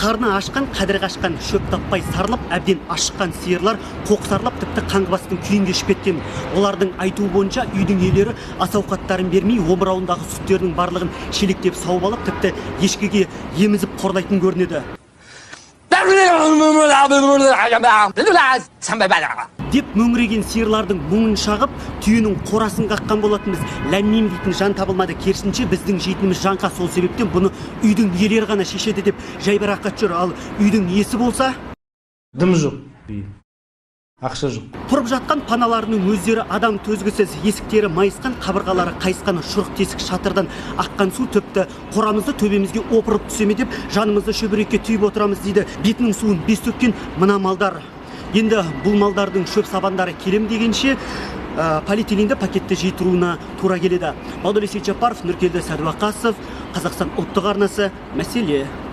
Қарны ашқан, қадір қашқан, шөп таппай сарылып, әбден ашыққан сиырлар қоқсарлап тіпті қаңғыбастың күйін кешіп кеткен. Олардың айтуы бойынша үйдің иелері ас ауқаттарын бермей, омырауындағы сүттерінің барлығын шелектеп сауып алып, тіпті ешкіге емізіп қорлайтын көрінеді. Деп мөңіреген сиырлардың мұңын шағып, түйенің қорасын қаққан болатынбыз. Ләммим дейтін жан табылмады. Керісінше біздің жейтініміз жанға, сол себептен бұны үйдің иелері ғана шешеді деп жайбарақат жүр. Ал үйдің иесі болса, дым жоқ, ақша жоқ. тұрып жатқан паналарының өздері адам төзгісіз, есіктері майысқан, қабырғалары қайысқан, шұрық тесік шатырдан аққан су тіпті қорамызды төбемізге опырып түсеме деп жанымызды шөбірекке түйіп отырамыз дейді. Бетінің суын бес төккен мына малдар. Енді бұл малдардың шөп сабандары келем дегенше полиэтиленді пакетте жиыстыруына тура келеді. Бақдәулет Сейтжаппаров, Нұркелді Сәдуақасов, Қазақстан ұлттық арнасы, мәселе.